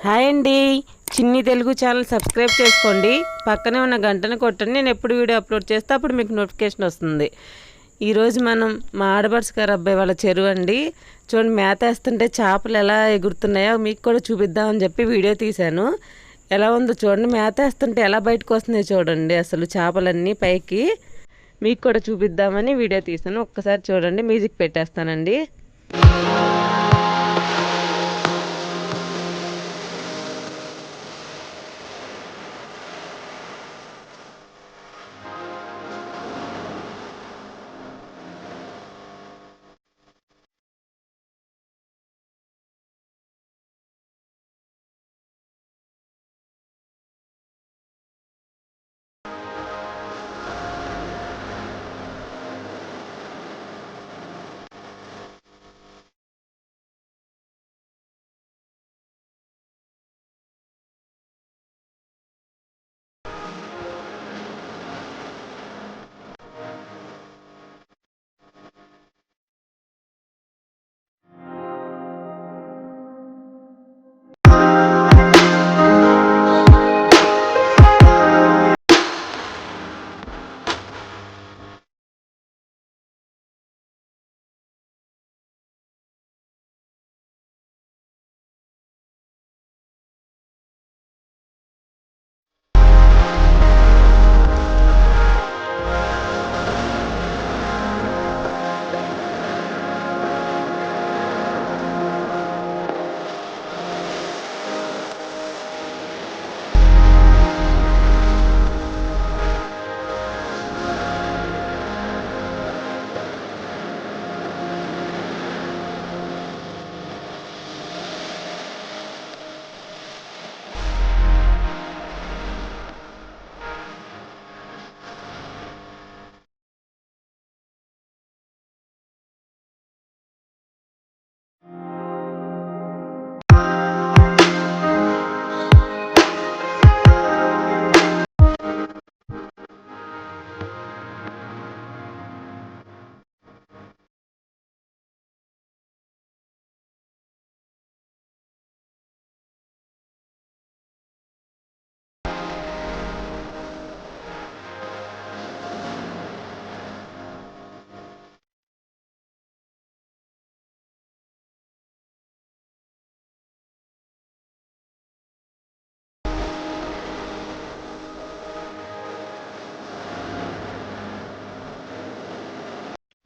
Hi అండి, చిన్ని Telugu channel subscribe చేసుకోండి. పక్కనే ఉన్న గంటను కొట్టండి. నేను ఎప్పుడు వీడియో అప్లోడ్ చేస్తే అప్పుడు మీకు నోటిఫికేషన్ వస్తుంది. ఈరోజు మనం మా ఆడబడుచు గారు అబ్బాయి వాళ్ళ చెరువు అండి. చూడండి, మేత వేస్తుంటే చేపలు ఎలా ఎగురుతున్నాయో మీకు కూడా చూపిద్దామని చెప్పి వీడియో తీశాను. ఎలా ఉందో చూడండి, మేత వేస్తుంటే ఎలా బయటకు వస్తున్నాయో చూడండి. అసలు చేపలన్నీ పైకి మీకు కూడా చూపిద్దామని వీడియో తీశాను. ఒక్కసారి చూడండి, మ్యూజిక్ పెట్టేస్తానండి.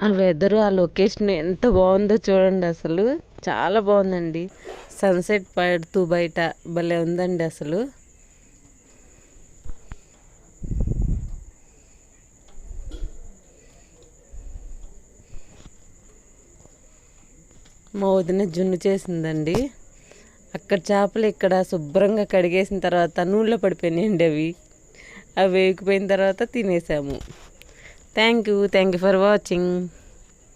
ఆ వెదరు, ఆ లొకేషన్ ఎంత బాగుందో చూడండి. అసలు చాలా బాగుందండి. సన్సెట్ పడుతూ బయట భలే ఉందండి. అసలు మా వదిన జున్ను చేసిందండి. అక్కడ చేపలు ఇక్కడ శుభ్రంగా కడిగేసిన తర్వాత నూనెలో పడిపోయినాయండి. అవి వేగిపోయిన తర్వాత తినేసాము. Thank you for watching.